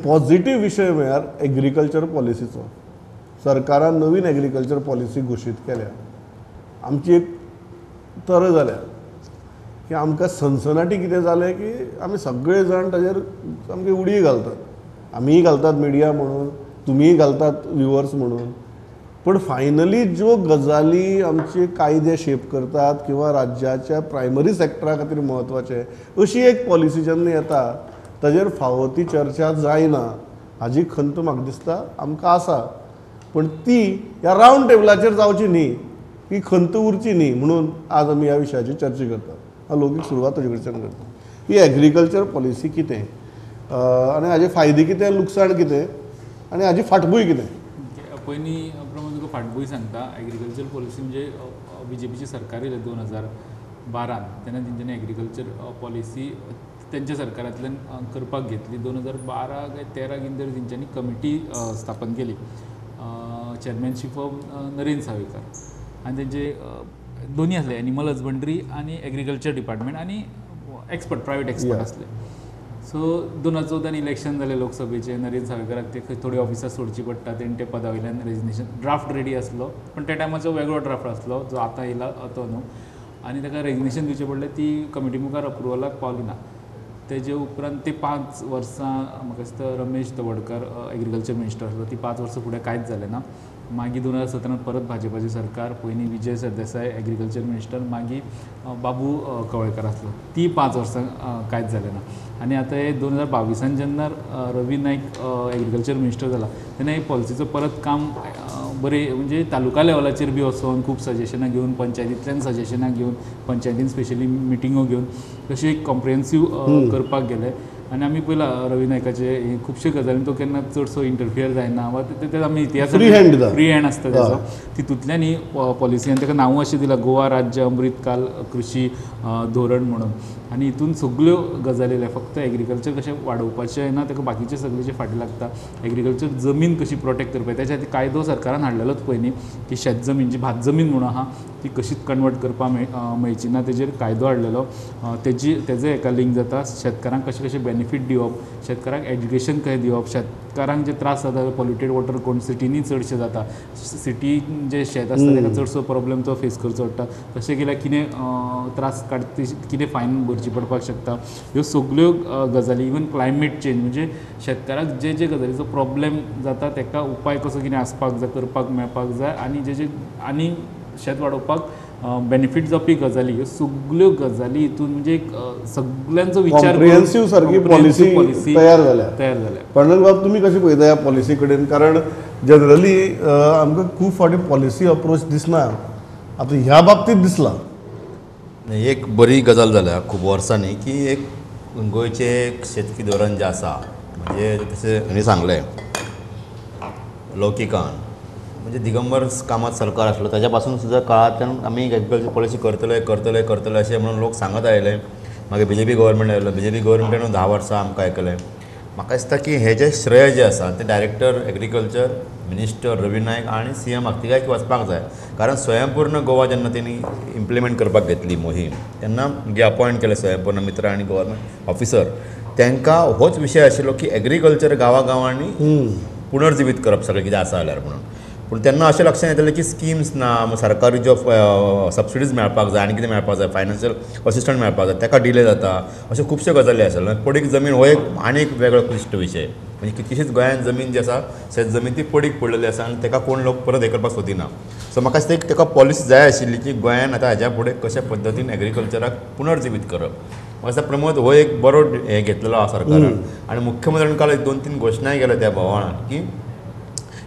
Positive विषय म्हळ्यार agriculture पॉलिसीचो. सरकारान नवीन एग्रीकल्चर पॉलिसी घोशीत केल्या. आमची एक तर जाल्या की आमकां सनसनाटी कितें जालें की आमी सगळे जाण ताजेर आमगे उडी घालतात. आमीय घालतात मिडिया म्हणून, तुमीय घालतात व्ह्युअर्स म्हणून. पण फायनली ज्यो गजाली आमचे कायदे शेप करतात किंवा राज्याच्या प्रायमरी सेक्टरा खातीर म्हत्वाचे अशी एक पॉलिसी जेन्ना येता ताजेर फावो ती चर्चा जायना हाजी खंत म्हाका दिसता आमकां आसा. पण ती ह्या रावंड टेबलाचेर जावची न्ही, ही खंत उरची न्ही म्हणून आज आमी ह्या विशयाची चर्चा करतात. हांव लौकीक सुरवात तुजे कडच्यान करता. ही एग्रीकल्चर पॉलिसी कितें आनी हाजे फायदे कितें, लुकसाण कितें आनी हाजी फाटभूंय कितें. पयलीं प्रमाण तुका फाटभूंय सांगता. एग्रीकल्चर पॉलिसी म्हणजे BJPची सरकार येयलें 2012 तेन्ना तेंच्यांनी एग्रीकल्चर पॉलिसी तेंच्या सरकारांतल्यान करपाक घेतली. 2012 काय 13 कितें तेंच्यांनी कमिटी स्थापन केली. चेअरमॅनशीप ऑफ नरेंद्र सावयकर आनी तेंचे दोनी आसले, एनिमल हजबंड्री आनी एग्रीकल्चर डिपार्टमेंट आनी एक्सपर्ट, प्रायवेट एक्सपर्ट आसले. सो 2014 इलेक्शन जालें लोकसभेचे. नरेंद्र सावयकराक ते थोडी ऑफिसां सोडची पडटा. तेणें ते पदा वयल्यान रेजिग्नेशन ड्राफ्ट रेडी आसलो, पण त्या टायमाचो वेगळो ड्राफ्ट आसलो जो आतां येयला तो न्हू. आनी ताका रेजिग्नेशन दिवचें पडलें. ती कमिटी मुखार अप्रुवलाक पावली ना. तेजे उपरांत ते 5 वर्सां म्हाका दिसता रमेश तवडकर एग्रीकल्चर मिनिस्टर आसलो, ती 5 वर्सां फुडें कांयच जालें ना. मागीर 2017 परत भाजपाची सरकार, पयलीं विजय सरदेसाय एग्रीकल्चर मिनिस्टर, मागीर बाबू कवळेकर आसलो, ती 5 वर्सां कांयच जालें ना. आनी आतां हे 2022 जेन्ना रवी नायक एग्रीकल्चर मिनिस्टर जाला तेन्ना हे पॉलिसीचो परत काम बरें म्हणजे तालुका लेवलाचेर बी वचून खूब सजेशनां घेवन, पंचायतींतल्यान सजेशनां घेवन, पंचायतीन स्पेशली मिटिंगो घेवन तशी एक कॉम्प्रिहेन्सीव करपाक गेले. आनी आमी पळयलां रवी नायकाचे खुबशे गजालींनी तो केन्ना चडसो इंटरफियर जायना वा ते आमी इतिहासांत फ्री हँड आसता तेजो. तितूंतल्यान ही पॉलिसी आनी ताका नांव अशें दिलां गोवा राज्य अमृतकाल कृशी धोरण म्हणून. आनी हितून सगळ्यो गजाली येयल्या. फक्त एग्रीकल्चर कशें वाडोवपाचें ना, ताका बाकीचे सगळेचे फाटीं लागता. एग्रीकल्चर जमीन कशी प्रोटेक्ट करपाची त्याच्या खातीर कायदो सरकारान हाडलेलोच पयलीं की शेत जमीन जी भात जमीन म्हणून आहा ती कशीच कन्वर्ट करपाक मेळची ना, तेजेर कायदो हाडलेलो. तेजो एका लिंक जाता. शेतकारांक कशें कशें बेनिफीट दिवप, शेतकारांक एज्युकेशन कशें दिवप, शेतकारांक जे त्रास जाता पॉल्युटेड वॉटर कोण सिटीनी चडशे जाता, सिटी जे शेत आसता ताका चडसो प्रॉब्लेम तो फेस करचो पडटा. तशें केल्यार कितें त्रास काडटा, कितें फायन भरची पडपाक शकता, ह्यो सगळ्यो गजाली. इवन क्लायमेट चेंज म्हणजे शेतकाराक जे गजालीचो प्रॉब्लेम जाता ताका उपाय कसो कितें आसपाक जाय, करपाक मेळपाक जाय, आनी आनी शेत वाडोवपाक बेनिफीट जावपी गजाली, ह्यो सगळ्यो गजाली हितून म्हणजे एक सगळ्यांचो विचार कॉम्प्रिहेन्सीव सारकी पॉलिसी तयार जाल्या. पंडन बाब, तुमी कशें पळयता ह्या पॉलिसी कडेन? कारण जनरली आमकां खूब फावटी पॉलिसी अप्रोच दिसना, आतां ह्या बाबतींत दिसला. एक बरी गजाल जाल्या खूब वर्सांनी की एक गोंयचें शेतकी धोरण जें आसा, म्हणजे तशें हांणी सांगलें लौकिकान, म्हणजे दिगंबर कामत सरकार आसलो ताच्या पासून सुद्दां काळांतल्यान आमी एग्रीकल्चर पॉलिसी करतले अशें म्हणून लोक सांगत आयले. मागीर BJP गव्हर्मेंट आयलो. BJP गव्हर्मेंटान 10 वर्सां आमकां आयकलें. म्हाका दिसता की हे जे श्रेय जे आसा ते director agriculture minister Ravi Naik आनी CM हातीगायक वचपाक जाय. कारण स्वयंपूर्ण गोवा जेन्ना तेणी इम्प्लिमेंट करपाक घेतली मोहीम तेन्ना जे अपॉयंट केले स्वयंपूर्ण मित्र आनी गव्हर्मेंट ऑफिसर, तांकां होच विशय आशिल्लो की एग्रीकल्चर गांवांनी पुनर्जिवीत करप सगळें कितें आसा जाल्यार म्हणून. पूण तेन्ना अशें लक्षांत येतालें की स्किम्स ना, सरकारी ज्यो सबसिडीज मेळपाक जाय, आनी कितें मेळपाक जाय, फायनान्शियल असिस्टंट मेळपाक जाय, ताका डिले जाता, अश्यो खुबश्यो गजाली आसल्यो. पडीक जमीन हो एक आनी एक वेगळो क्लिश्ट विशय. म्हणजे कितकीशीच गोंयांत जमीन जी आसा शेत जमीन ती पडीक पडलेली आसा आनी ताका कोण लोक परत हे करपाक सोदिना. सो म्हाका दिसता एक ताका पॉलिसी जाय आशिल्ली की गोंयांत आतां हाज्या फुडें कशा पद्दतीन एग्रीकल्चराक पुनर्जिवीत करप. म्हाका दिसता प्रमोद हो एक बरो हे घेतलेलो आसा सरकारान. आनी मुख्यमंत्र्यान काल 2-3 घोशणाय केल्या त्या भोंवळान की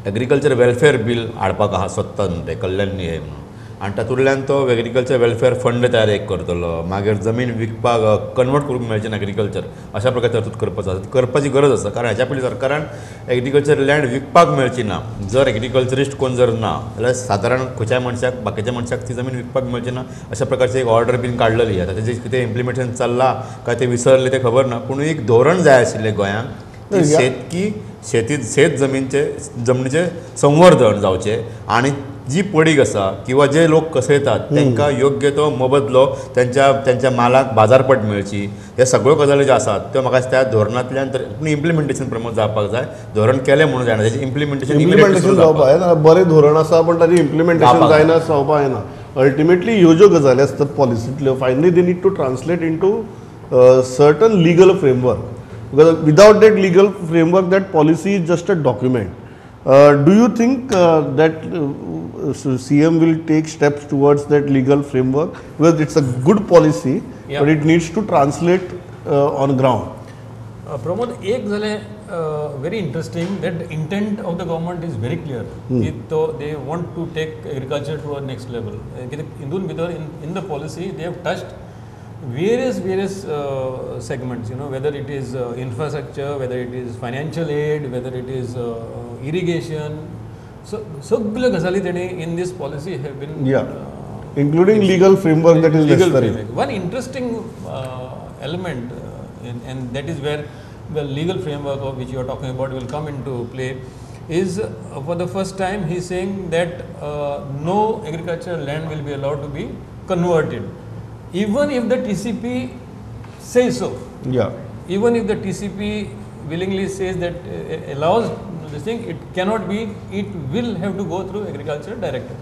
एग्रीकल्चर वेलफेअर बील हाडपाक आहा स्वता ते कल्याण हे म्हणून. आनी तातूंतल्यान तो एग्रीकल्चर वेलफेअर फंड तयार एक करतलो. मागीर जमीन विकपाक कन्वर्ट करूंक मेळचें ना एग्रीकल्चर, अशा प्रकारे तरतूद करपाची गरज आसा. कारण हाच्या पयलीं सरकारान एग्रीकल्चर लँड विकपाक मेळची ना. जर एग्रीकल्चरिस्ट कोण जर ना जाल्यार सादारण खंयच्याय मनशाक, बाकीच्या मनशाक ती जमीन विकपाक मेळची ना, अशा प्रकारची एक ऑर्डर बीन काडलेली. आतां तेजें कितें इम्प्लिमेंटेशन चल्लां काय ते विसरले तें खबर ना, पूण एक धोरण जाय आशिल्लें गोंयांत शेत जमनीचे संवर्धन जावचें आनी जी पडीक आसा किंवा जे लोक कसयतात तांकां योग्य तो मोबदलो त्यांच्या मालाक बाजारपट मेळची, ह्या सगळ्यो गजाली ज्यो आसात त्यो म्हाका दिसता धोरणांतल्यान तर इम्प्लिमेंटेशन प्रमोट जावपाक जाय. धोरण केलें म्हणून जायना, तेजें इम्प्लिमेंटेशन जावपाक जायना. बरें धोरण आसा पण ताजें इम्प्लिमेंटेशन जायना जावपाक जायना. अल्टिमेटली ह्यो ज्यो गजाली आसतात पॉलिसींतल्यो finally they need to translate into certain legal framework. Because without that legal framework, that policy is just a document. Do you think that CM will take steps towards that legal framework? Because it's a good policy, but it needs to translate on ground. Pramod, एक झाले very interesting that the intent of the government is very clear. So they want to take agriculture to a next level. In the policy, they have touched various segments, whether it is infrastructure, whether it is financial aid, whether it is irrigation. So सगळ्यो गजाली तेणी in this policy have been including legal framework that is necessary. One interesting element and that is where the legal framework of which you are talking about will come into play is for the first time he is saying that no agricultural land will be allowed to be converted. Even if the TCP says so, even if the TCP willingly says that allows this thing, it cannot be, it will have to go through agriculture director.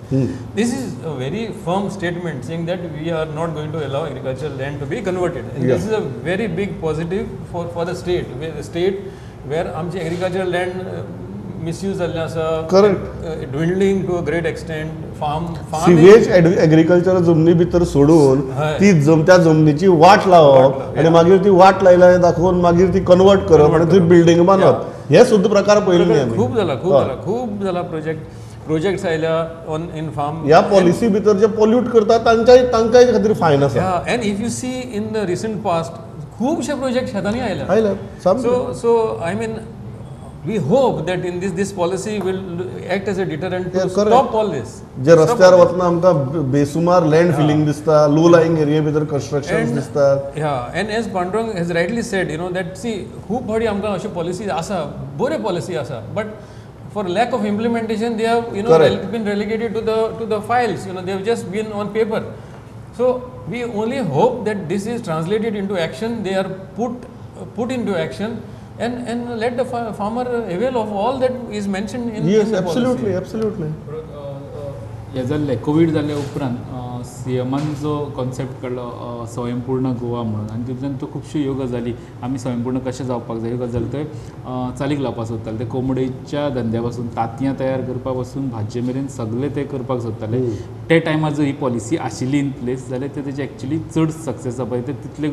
This is a very firm statement saying that we are not going to allow agricultural land to be converted. And this is a very big positive for the state where आमची agricultural land misuse जाल्लें आसा, dwindling to a great extent. Sewage agriculture जमनी भितर सोडून ती त्या जमनीची वाट लावप आणि मागीर ती वाट लायल्या दाखोवन मागीर ती कन्वर्ट करप आणि थंय बिल्डिंग बांदप, हे सुद्धा प्रकार पळयले आमी. खूब जाला प्रोजेक्ट्स आयल्या ऑन इन फार्म. ह्या पॉलिसी भितर जे पॉल्यूट करतात तांकाय खातीर फायन आसा. And if you see in the recent past खुबशे प्रोजेक्ट शेतांनी आयल्या. So I mean we hope that in this policy will act as a deterrent to stop all this. जे रस्त्यार वतना आमकां बेसुमार लँड फिलिंग दिसता, लो लायिंग एरिया भितर कन्स्ट्रक्शन्स दिसतात. and as Pandurang has rightly said, that see खूब फावटी आमकां अशी पॉलिसी आसा, बऱ्यो पॉलिसी आसा, but for lack of implementation they have been relegated to the files. They have just been on paper. So we only hope that this is translated into action. They are put into action. And let the farmer avail of all that is mentioned in the policy. Absolutely. हे जाल्ले Covid जाल्ले उपरांत सीएमान जो concept काडलो स्वयंपूर्ण गोवा म्हणून, आनी तितूंतल्यान तो खुबश्यो ह्यो गजाली आमी स्वयंपूर्ण कशें जावपाक जाय ह्यो गजाली थंय चालीक लावपाक सोदताले. ते कोंबडेच्या धंद्या पासून तांतयां तयार करपा पासून भाजये मेरेन सगळे ते करपाक सोदताले. ते टायमार जर ही पॉलिसी आशिल्ली इन प्लेस जाल्यार ते तेजे एक्चुली चड सक्सेस जावपाक ते तितले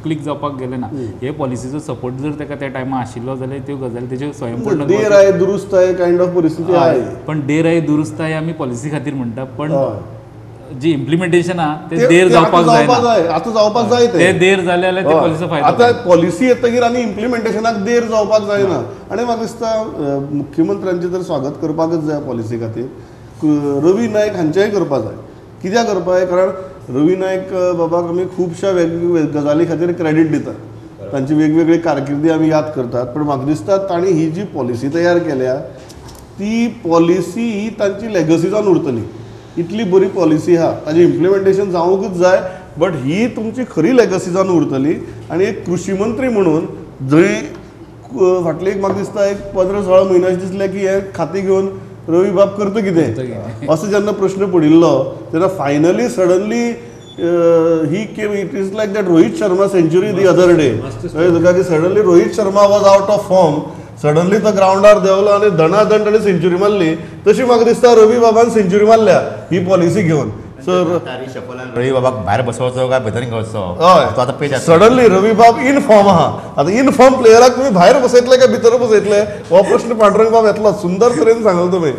क्लिक जावपाक गेले ना. हे पॉलिसीचो सपोर्ट जर ताका त्या टायमार आशिल्लो जाल्यार त्यो गजाली तेजे स्वयंपूर्ण देर आहे दुरुस्त आहे काइंड ऑफ परिस्थिती आहे. पण देर आहे दुरुस्त आहे आमी पॉलिसी खातीर म्हणटा, पण जी इम्प्लिमेंटेशन आहा ते देर जावपाक जायना. आता जावपाक जाय ते देर जाले जाल्यार ते पॉलिसीचो फायदो. आता पॉलिसी येतकीर आनी इम्प्लिमेंटेशनाक देर जावपाक जायना. आनी म्हाका दिसता मुख्यमंत्र्यांचें तर स्वागत करपाकच जाय पॉलिसी खातीर. रवी नायक हांचेंय करपाक जाय. कित्याक करपाक जाय? कारण रवी नायक बाबाक आमी खुबश्या वेगवेगळ्या गजाली खातीर क्रेडीट दितात, तांची वेगवेगळी कारकिर्दी आमी याद करतात. पण म्हाका दिसता तांणी ही जी पॉलिसी तयार केल्या ती पॉलिसी ही तांची लेगसी जावन उरतली. इतली बरी पॉलिसी आहा, ताजें इम्प्लिमेंटेशन जावंकूच जाय, बट ही तुमची खरी लेगसी जावन उरतली. आनी एक कृषी मंत्री म्हणून जंय फाटले म्हाका दिसता 15-16 म्हयने दिसले की हे खातें घेवन रवी बाब करता कितें असो जेन्ना प्रश्न पडिल्लो तेन्ना finally suddenly he came. It is like that Rohit Sharma century the other day. तुका की suddenly Rohit Sharma was out of form, suddenly तो ग्राउंडार देंवलो आनी दणादण ताणें सेंच्युरी मारली. तशी म्हाका दिसता रवी बाबान सेंच्युरी मारल्या ही पॉलिसी घेवन. सो रवी बाबाक भायर बसोवचो काय भितर घेवचो आतां पेज सडनली रवी बाब इन फॉर्म आहा. आतां इन फॉर्म प्लेयराक तुमी भायर बसयतले काय भितर बसयतले हो प्रश्न पांडुरंग बाब येतलो. सुंदर तरेन सांगलो तुमी.